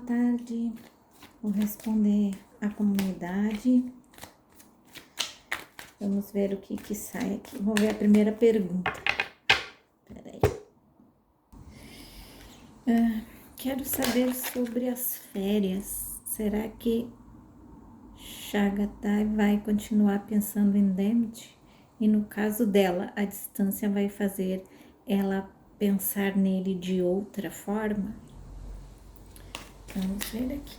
tarde. Vou responder a comunidade. Vamos ver o que sai aqui. Vamos ver a primeira pergunta. Peraí. Quero saber sobre as férias. Será que Chagatai vai continuar pensando em Demet? E no caso dela, a distância vai fazer ela pensar nele de outra forma? Vamos ver aqui.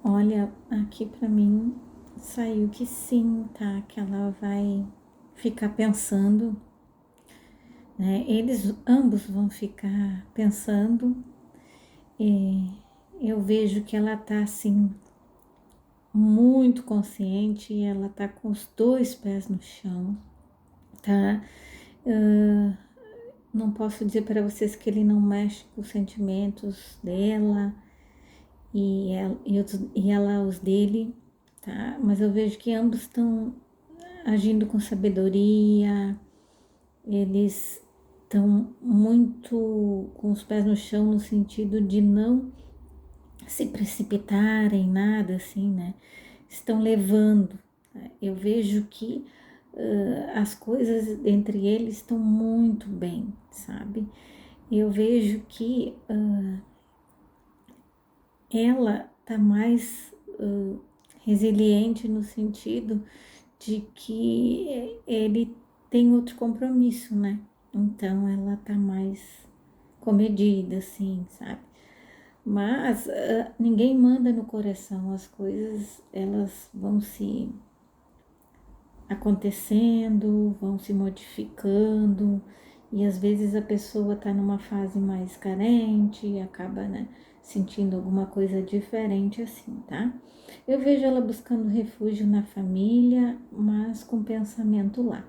Olha, aqui pra mim saiu que sim, tá? Que ela vai ficar pensando, né? Eles ambos vão ficar pensando. E eu vejo que ela tá assim muito consciente, e ela tá com os 2 pés no chão, tá? Não posso dizer para vocês que ele não mexe com os sentimentos dela e ela os dele, tá? Mas eu vejo que ambos estão agindo com sabedoria, eles estão muito com os pés no chão no sentido de não se precipitarem em nada, assim, né? Estão levando. Eu vejo que as coisas entre eles estão muito bem, sabe? Eu vejo que ela tá mais resiliente no sentido de que ele tem outro compromisso, né? Então ela tá mais comedida, assim, sabe? Mas ninguém manda no coração, as coisas elas vão se acontecendo, vão se modificando, e às vezes a pessoa tá numa fase mais carente e acaba, né, sentindo alguma coisa diferente assim, tá? Eu vejo ela buscando refúgio na família, mas com pensamento lá,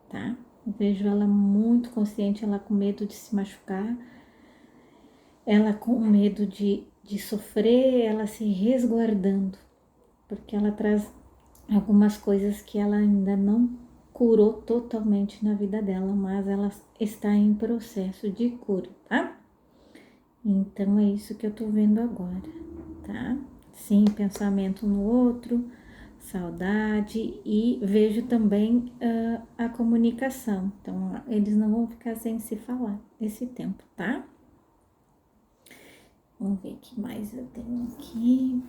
tá? Eu vejo ela muito consciente, ela com medo de se machucar, ela com medo de sofrer, ela se resguardando, porque ela traz algumas coisas que ela ainda não curou totalmente na vida dela, mas ela está em processo de cura, tá? Então é isso que eu tô vendo agora, tá? Sim, pensamento no outro, saudade, e vejo também a comunicação. Então eles não vão ficar sem se falar esse tempo, tá? Vamos ver o que mais eu tenho aqui.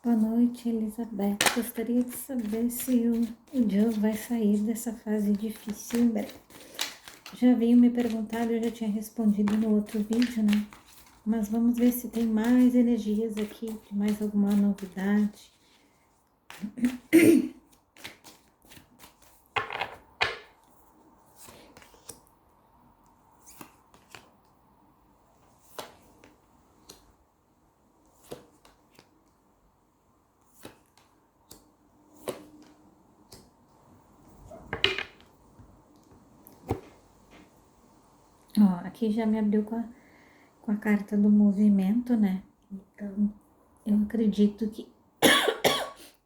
Boa noite, Elizabeth. Gostaria de saber se o Joe vai sair dessa fase difícil em breve. Já veio me perguntar, eu já tinha respondido no outro vídeo, né? Mas vamos ver se tem mais energias aqui, de mais alguma novidade. Ó, aqui já me abriu com a carta do movimento, né? Então, eu acredito que...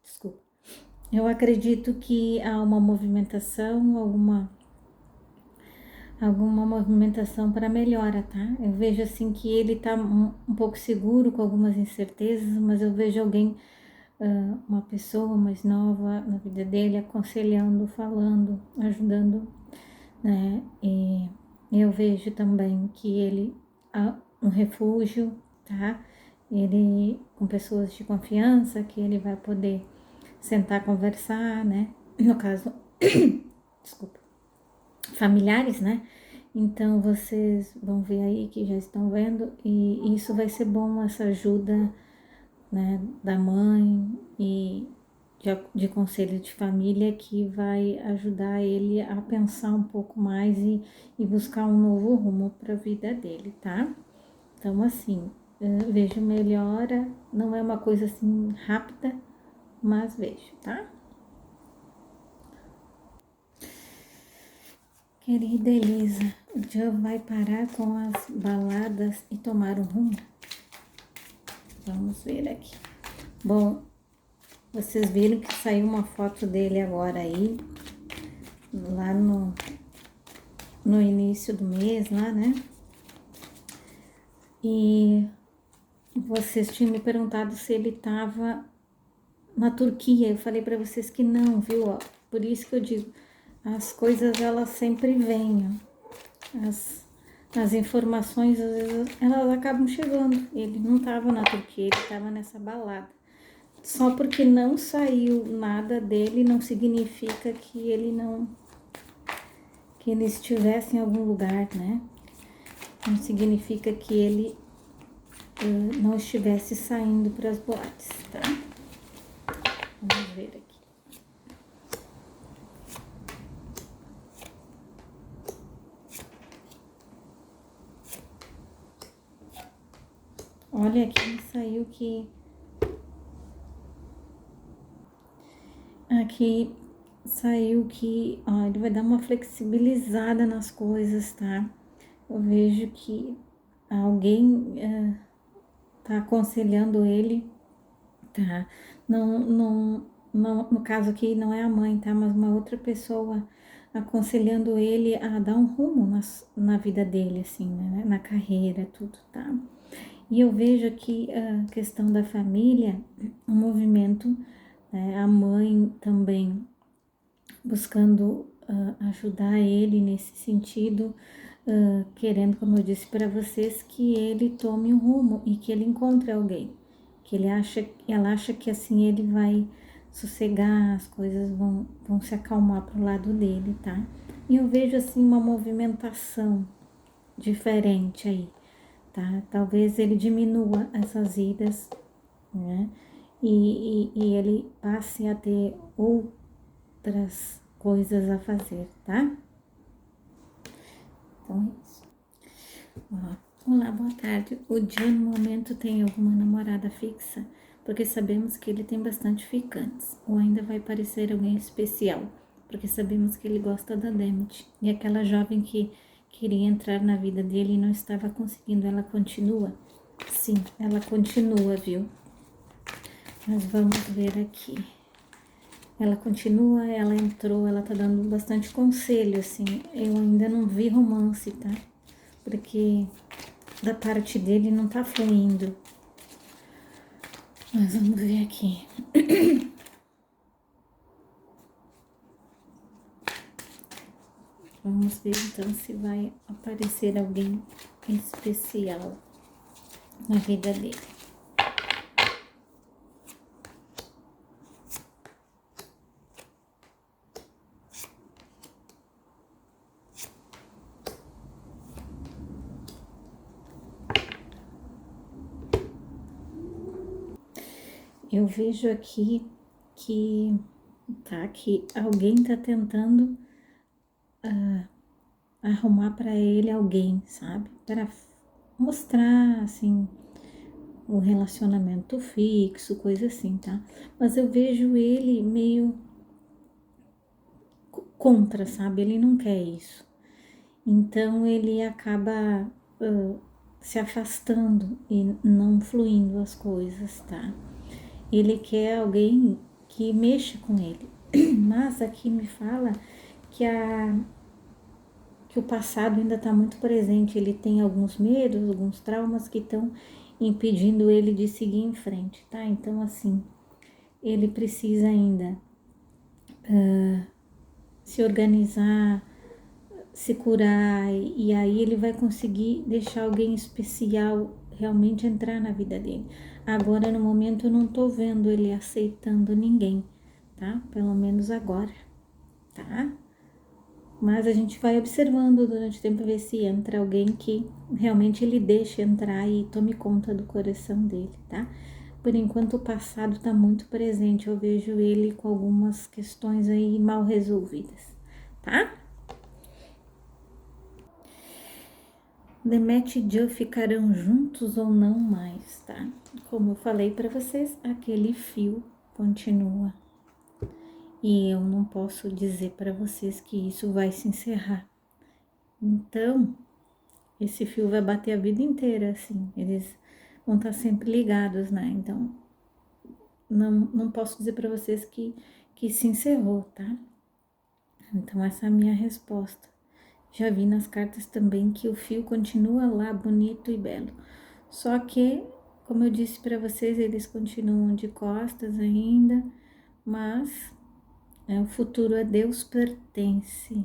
Desculpa. Eu acredito que há uma movimentação, alguma movimentação para melhora, tá? Eu vejo assim que ele tá um pouco seguro com algumas incertezas, mas eu vejo alguém, uma pessoa mais nova na vida dele, aconselhando, falando, ajudando, né? E eu vejo também que ele há um refúgio, tá? Ele com pessoas de confiança, que ele vai poder sentar, conversar, né? No caso, desculpa, familiares, né? Então vocês vão ver aí que já estão vendo, e isso vai ser bom, essa ajuda, né, da mãe e de conselho de família, que vai ajudar ele a pensar um pouco mais e buscar um novo rumo para a vida dele, tá? Então, assim, vejo melhora, não é uma coisa assim rápida, mas vejo, tá? Querida Elisa, o dia vai parar com as baladas e tomar um rumo? Vamos ver aqui. Bom, vocês viram que saiu uma foto dele agora aí, lá no início do mês, lá, né? E vocês tinham me perguntado se ele tava na Turquia. Eu falei para vocês que não, viu? Ó, por isso que eu digo, as coisas elas sempre vêm, ó. As informações, às vezes, elas acabam chegando. Ele não estava na Turquia, ele estava nessa balada. Só porque não saiu nada dele, não significa que que ele estivesse em algum lugar, né? Não significa que ele não estivesse saindo para as boates, tá? Vamos ver aqui. Olha, aqui saiu que... Aqui saiu que, ó, ele vai dar uma flexibilizada nas coisas, tá? Eu vejo que alguém tá aconselhando ele, tá? No caso aqui não é a mãe, tá? Mas uma outra pessoa aconselhando ele a dar um rumo na vida dele, assim, né? Na carreira, tudo, tá? E eu vejo aqui a questão da família, um movimento, né? A mãe também buscando ajudar ele nesse sentido, querendo, como eu disse para vocês, que ele tome um rumo e que ele encontre alguém, que ela acha que assim ele vai sossegar, as coisas vão se acalmar pro lado dele, tá? E eu vejo assim uma movimentação diferente aí, tá? Talvez ele diminua essas idas, né? E ele passe a ter outras coisas a fazer, tá? Então é isso. Olá, boa tarde. O dia no momento tem alguma namorada fixa? Porque sabemos que ele tem bastante ficantes. Ou ainda vai parecer alguém especial? Porque sabemos que ele gosta da Demet. E aquela jovem que queria entrar na vida dele e não estava conseguindo, ela continua? Sim, ela continua, viu? Mas vamos ver aqui. Ela continua, ela entrou, ela tá dando bastante conselho, assim. Eu ainda não vi romance, tá? Porque da parte dele não tá fluindo. Mas vamos ver aqui. Vamos ver então se vai aparecer alguém especial na vida dele. Eu vejo aqui que alguém tá tentando arrumar para ele alguém, sabe? Para mostrar assim o relacionamento fixo, coisa assim, tá? Mas eu vejo ele meio contra, sabe? Ele não quer isso. Então ele acaba se afastando e não fluindo as coisas, tá? Ele quer alguém que mexa com ele. Mas aqui me fala que que o passado ainda está muito presente. Ele tem alguns medos, alguns traumas que estão impedindo ele de seguir em frente, tá? Então, assim, ele precisa ainda se organizar, se curar, e aí ele vai conseguir deixar alguém especial realmente entrar na vida dele. Agora, no momento, eu não tô vendo ele aceitando ninguém, tá? Pelo menos agora, tá? Mas a gente vai observando durante o tempo, ver se entra alguém que realmente ele deixe entrar e tome conta do coração dele, tá? Por enquanto o passado tá muito presente, eu vejo ele com algumas questões aí mal resolvidas, tá? Demet e Joe ficarão juntos ou não mais, tá? Como eu falei para vocês, aquele fio continua. E eu não posso dizer para vocês que isso vai se encerrar. Então, esse fio vai bater a vida inteira, assim. Eles vão estar sempre ligados, né? Então, não posso dizer para vocês que se encerrou, tá? Então, essa é a minha resposta. Já vi nas cartas também que o fio continua lá, bonito e belo. Só que, como eu disse para vocês, eles continuam de costas ainda, mas o futuro a Deus pertence.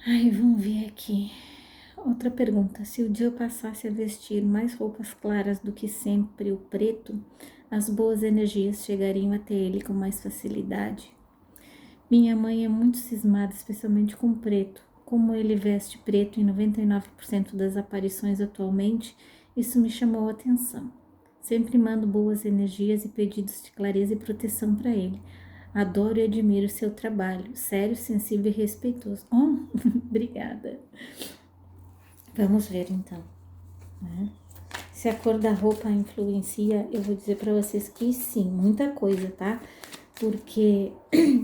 Ai, vamos ver aqui. Outra pergunta: se o dia passasse a vestir mais roupas claras do que sempre o preto, as boas energias chegariam até ele com mais facilidade? Minha mãe é muito cismada, especialmente com preto. Como ele veste preto em 99% das aparições atualmente, isso me chamou a atenção. Sempre mando boas energias e pedidos de clareza e proteção para ele. Adoro e admiro seu trabalho, sério, sensível e respeitoso. Oh, obrigada. Vamos ver então, né? Se a cor da roupa influencia, eu vou dizer para vocês que sim, muita coisa, tá? Porque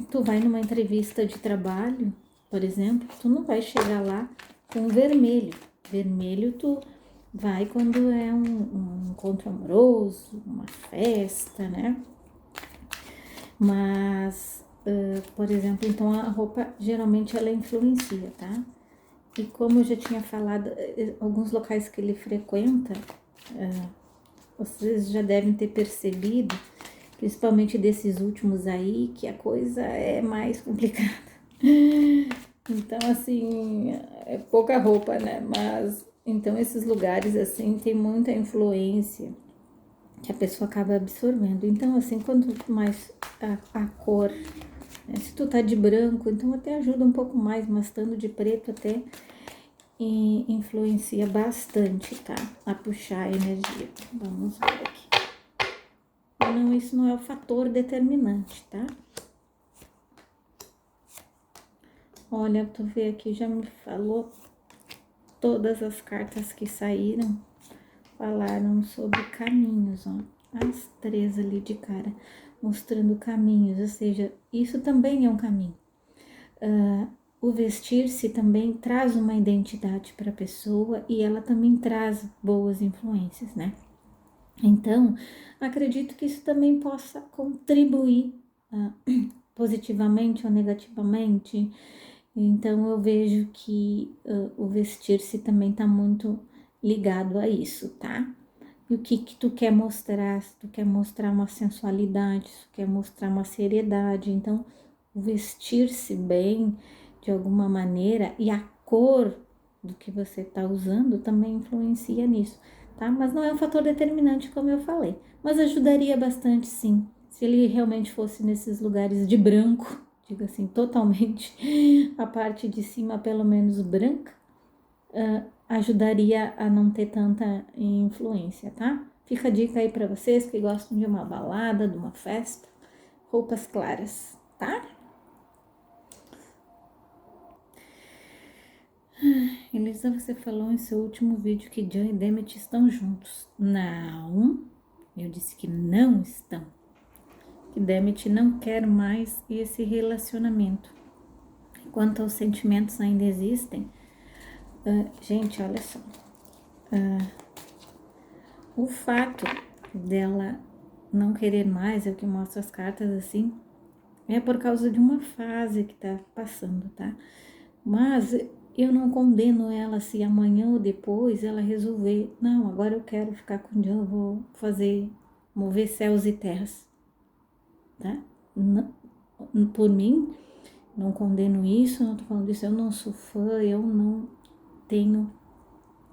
tu vai numa entrevista de trabalho, por exemplo, tu não vai chegar lá com vermelho. Vermelho tu vai quando é um encontro amoroso, uma festa, né? Mas, por exemplo, então a roupa geralmente ela influencia, tá? E como eu já tinha falado, alguns locais que ele frequenta, vocês já devem ter percebido, principalmente desses últimos aí, que a coisa é mais complicada. Então, assim, é pouca roupa, né? Mas, então, esses lugares, assim, tem muita influência que a pessoa acaba absorvendo. Então, assim, quanto mais a cor, né? Se tu tá de branco, então até ajuda um pouco mais, mas estando de preto até influencia bastante, tá? A puxar a energia. Vamos ver aqui. Não, isso não é o fator determinante, tá? Olha, tu vê aqui, já me falou todas as cartas que saíram, falaram sobre caminhos, ó. As 3 ali de cara, mostrando caminhos, ou seja, isso também é um caminho. O vestir-se também traz uma identidade para a pessoa e ela também traz boas influências, né? Então, acredito que isso também possa contribuir positivamente ou negativamente. Então, eu vejo que o vestir-se também está muito ligado a isso, tá? E o que tu quer mostrar? Se tu quer mostrar uma sensualidade, se tu quer mostrar uma seriedade, então, o vestir-se bem, de alguma maneira, e a cor do que você está usando também influencia nisso, tá? Mas não é um fator determinante, como eu falei. Mas ajudaria bastante, sim, se ele realmente fosse nesses lugares de branco, digo assim, totalmente, a parte de cima pelo menos branca, ajudaria a não ter tanta influência, tá? Fica a dica aí para vocês que gostam de uma balada, de uma festa, roupas claras, tá? Elisa, você falou em seu último vídeo que John e Demet estão juntos. Não, eu disse que não estão. Que Demet não quer mais esse relacionamento. Quanto aos sentimentos ainda existem, gente, olha só. O fato dela não querer mais, é o que mostra as cartas assim, é por causa de uma fase que tá passando, tá? Mas eu não condeno ela se amanhã ou depois ela resolver, não, agora eu quero ficar com o John, eu vou mover céus e terras, tá? Não, por mim, não condeno isso, não tô falando isso, eu não sou fã, eu não tenho,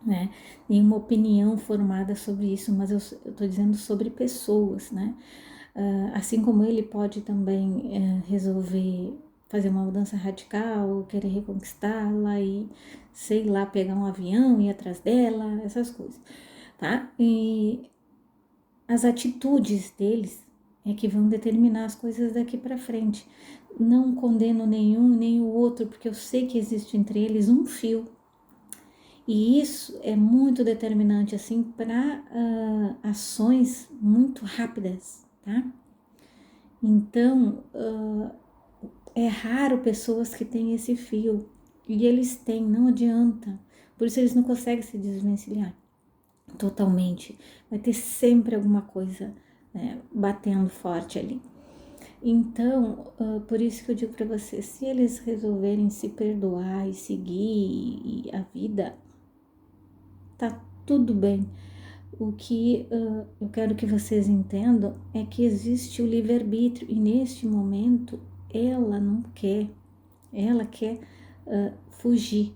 né, nenhuma opinião formada sobre isso, mas eu tô dizendo sobre pessoas, né? Assim como ele pode também resolver fazer uma mudança radical, querer reconquistá-la e, sei lá, pegar um avião e ir atrás dela, essas coisas, tá? E as atitudes deles é que vão determinar as coisas daqui para frente. Não condeno nenhum nem o outro, porque eu sei que existe entre eles um fio. E isso é muito determinante, assim, para ações muito rápidas, tá? Então, é raro pessoas que têm esse fio. E eles têm, não adianta. Por isso eles não conseguem se desvencilhar totalmente. Vai ter sempre alguma coisa, né, batendo forte ali. Então, por isso que eu digo para vocês, se eles resolverem se perdoar e seguir a vida, tá tudo bem. O que eu quero que vocês entendam é que existe o livre-arbítrio e neste momento ela não quer, ela quer fugir,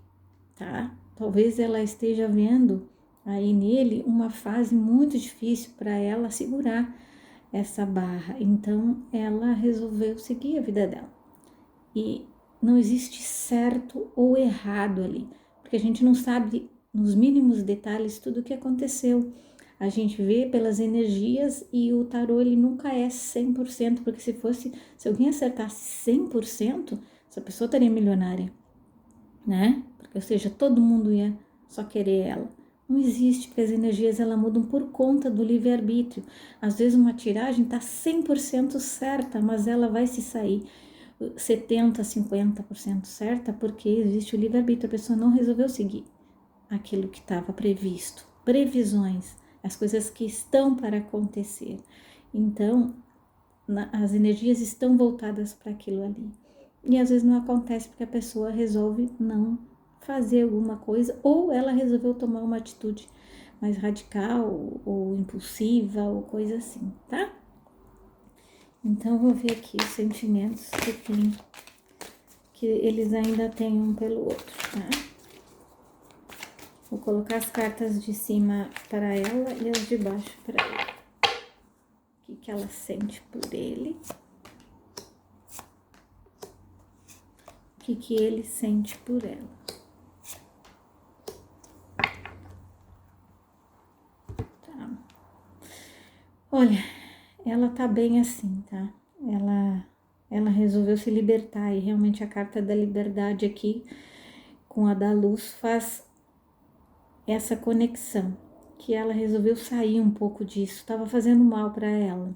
tá? Talvez ela esteja vendo aí nele uma fase muito difícil para ela segurar essa barra, então ela resolveu seguir a vida dela. E não existe certo ou errado ali, porque a gente não sabe nos mínimos detalhes tudo o que aconteceu. A gente vê pelas energias e o tarô ele nunca é 100%, porque se alguém acertasse 100%, essa pessoa estaria milionária, né? Porque, ou seja, todo mundo ia só querer ela. Não existe, porque as energias ela mudam por conta do livre-arbítrio. Às vezes uma tiragem está 100% certa, mas ela vai se sair 70%, 50% certa, porque existe o livre-arbítrio, a pessoa não resolveu seguir aquilo que estava previsto, previsões, as coisas que estão para acontecer. Então, as energias estão voltadas para aquilo ali. E às vezes não acontece porque a pessoa resolve não fazer alguma coisa ou ela resolveu tomar uma atitude mais radical ou impulsiva ou coisa assim, tá? Então, vou ver aqui os sentimentos que tem, que eles ainda têm um pelo outro, tá? Vou colocar as cartas de cima para ela e as de baixo para ele. O que ela sente por ele. O que ele sente por ela. Tá. Olha, ela tá bem assim, tá? Ela resolveu se libertar e realmente a carta da liberdade aqui com a da luz faz essa conexão, que ela resolveu sair um pouco disso, estava fazendo mal para ela,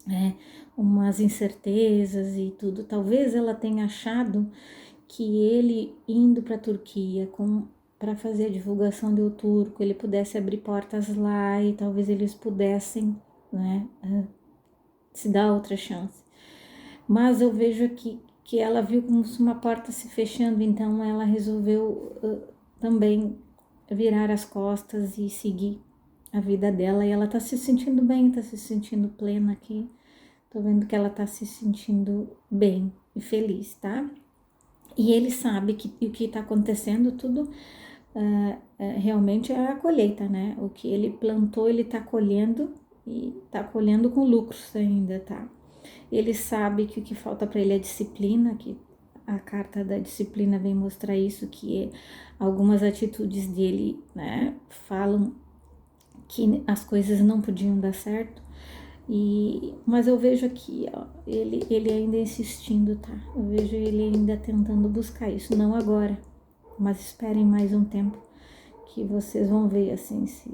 né? Umas incertezas e tudo. Talvez ela tenha achado que ele indo para a Turquia para fazer a divulgação do turco, ele pudesse abrir portas lá e talvez eles pudessem, né, se dar outra chance. Mas eu vejo aqui que ela viu como se uma porta se fechando, então ela resolveu também virar as costas e seguir a vida dela. E ela tá se sentindo bem, tá se sentindo plena aqui. Tô vendo que ela tá se sentindo bem e feliz, tá? E ele sabe que o que tá acontecendo tudo realmente é a colheita, né? O que ele plantou, ele tá colhendo e tá colhendo com lucros ainda, tá? Ele sabe que o que falta para ele é disciplina, que a carta da disciplina vem mostrar isso, que algumas atitudes dele, né, falam que as coisas não podiam dar certo. Mas eu vejo aqui, ó, ele ainda insistindo, tá? Eu vejo ele ainda tentando buscar isso, não agora, mas esperem mais um tempo que vocês vão ver, assim, se...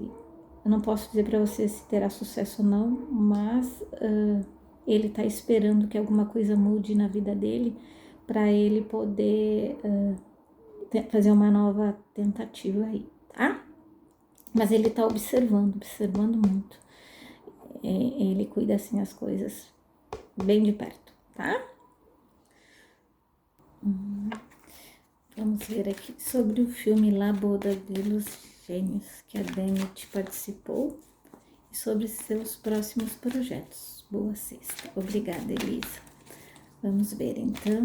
Eu não posso dizer para vocês se terá sucesso ou não, mas ele tá esperando que alguma coisa mude na vida dele para ele poder fazer uma nova tentativa aí, tá? Mas ele tá observando muito. Ele cuida assim as coisas bem de perto, tá? Vamos ver aqui sobre o filme La Boda de los Gênios, que a Dani participou, e sobre seus próximos projetos. Boa sexta. Obrigada, Elisa. Vamos ver então.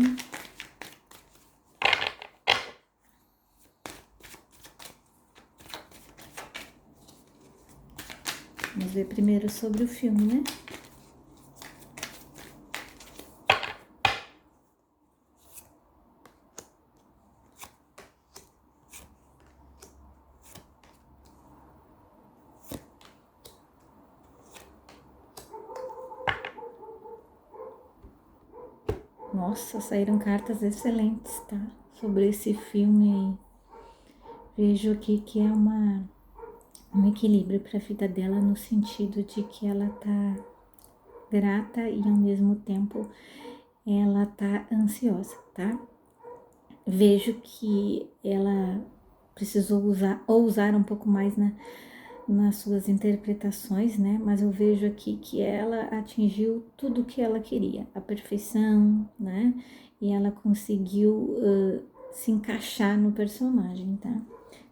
Vamos ver primeiro sobre o filme, né? Nossa, saíram cartas excelentes, tá? Sobre esse filme aí. Vejo aqui que é um equilíbrio para a vida dela no sentido de que ela tá grata e ao mesmo tempo ela tá ansiosa, tá? Vejo que ela precisou usar um pouco mais nas suas interpretações, né? Mas eu vejo aqui que ela atingiu tudo o que ela queria, a perfeição, né? E ela conseguiu se encaixar no personagem, tá?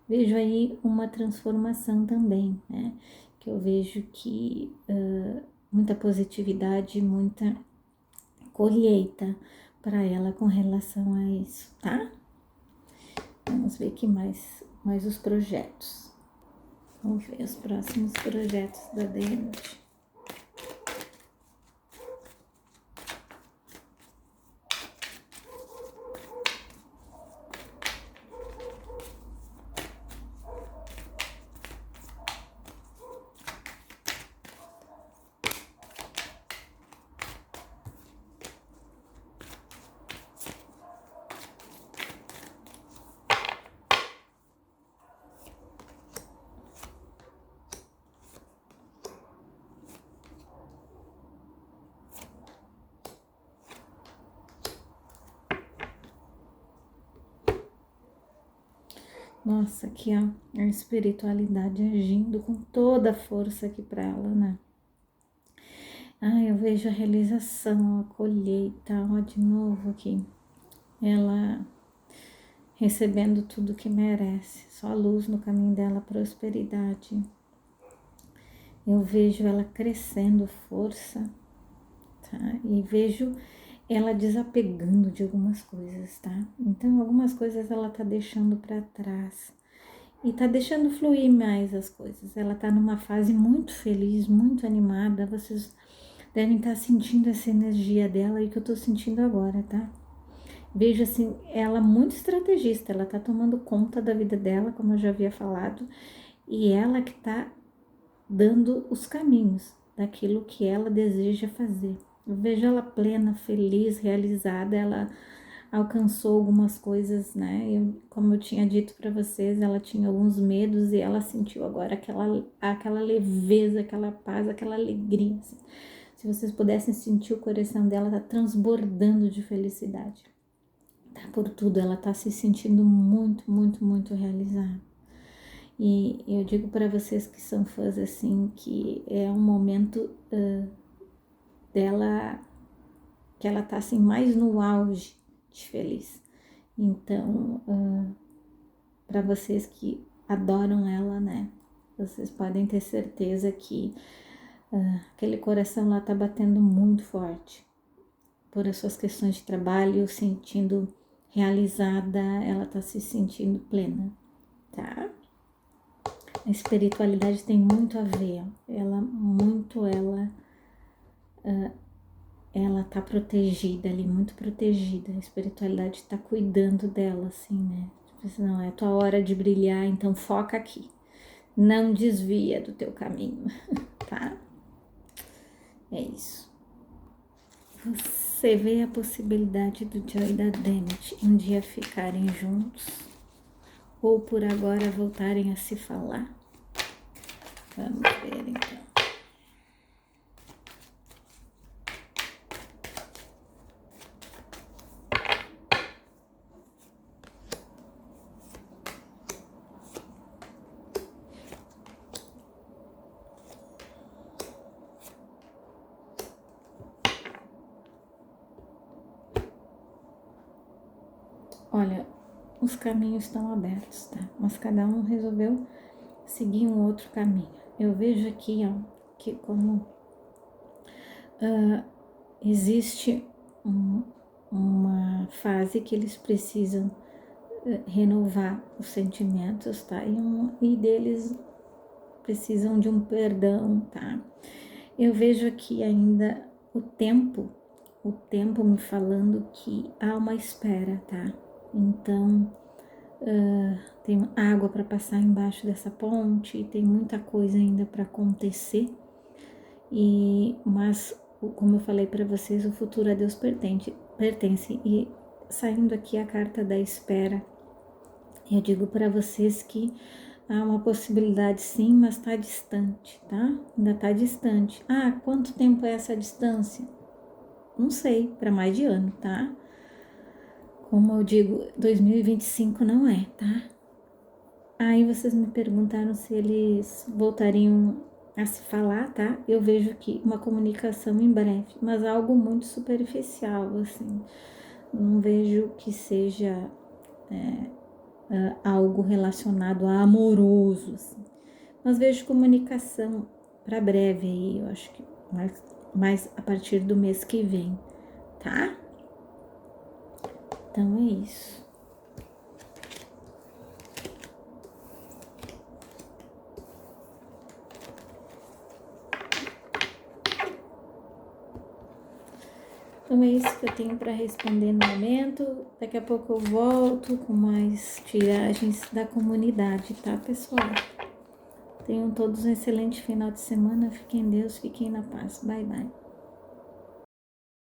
Vejo aí uma transformação também, né? Que eu vejo que muita positividade, muita colheita para ela com relação a isso, tá? Vamos ver aqui mais os projetos. Vamos ver os próximos projetos da Dente. Nossa, aqui ó, a espiritualidade agindo com toda a força aqui para ela, né? Eu vejo a realização, a colheita, ó, de novo aqui. Ela recebendo tudo que merece, só luz no caminho dela, prosperidade. Eu vejo ela crescendo força, tá? E vejo ela desapegando de algumas coisas, tá? Então, algumas coisas ela tá deixando para trás e tá deixando fluir mais as coisas. Ela tá numa fase muito feliz, muito animada. Vocês devem estar sentindo essa energia dela e que eu tô sentindo agora, tá? Vejo assim, ela muito estrategista, ela tá tomando conta da vida dela, como eu já havia falado, e ela que tá dando os caminhos daquilo que ela deseja fazer. Eu vejo ela plena, feliz, realizada, ela alcançou algumas coisas, né? Como eu tinha dito para vocês, ela tinha alguns medos e ela sentiu agora aquela leveza, aquela paz, aquela alegria. Assim. Se vocês pudessem sentir o coração dela, tá transbordando de felicidade. Tá por tudo, ela tá se sentindo muito, muito, muito realizada. E eu digo para vocês que são fãs assim, que é um momento dela, que ela tá assim mais no auge de feliz. Então, para vocês que adoram ela, né, vocês podem ter certeza que aquele coração lá tá batendo muito forte por as suas questões de trabalho, sentindo realizada, ela tá se sentindo plena, tá? A espiritualidade tem muito a ver, ela tá protegida ali, muito protegida, a espiritualidade tá cuidando dela, assim, né? Tipo assim, não, é tua hora de brilhar, então foca aqui, não desvia do teu caminho, tá? É isso. Você vê a possibilidade do Joy e da Dante um dia ficarem juntos, ou por agora voltarem a se falar? Vamos ver então. Olha, os caminhos estão abertos, tá? Mas cada um resolveu seguir um outro caminho. Eu vejo aqui, ó, que como existe uma fase que eles precisam renovar os sentimentos, tá? E deles precisam de um perdão, tá? Eu vejo aqui ainda o tempo me falando que há uma espera, tá? Então, tem água para passar embaixo dessa ponte, tem muita coisa ainda para acontecer, mas como eu falei para vocês, o futuro a Deus pertence. E saindo aqui a carta da espera, eu digo para vocês que há uma possibilidade sim, mas está distante, tá? Ainda está distante. Ah, quanto tempo é essa distância? Não sei, para mais de ano, tá? Como eu digo, 2025 não é, tá? Aí vocês me perguntaram se eles voltariam a se falar, tá? Eu vejo aqui uma comunicação em breve, mas algo muito superficial, assim. Não vejo que seja algo relacionado a amoroso, assim. Mas vejo comunicação para breve aí, eu acho que mais a partir do mês que vem, tá? Então é isso. Então é isso que eu tenho para responder no momento. Daqui a pouco eu volto com mais tiragens da comunidade, tá, pessoal? Tenham todos um excelente final de semana. Fiquem em Deus, fiquem na paz. Bye, bye.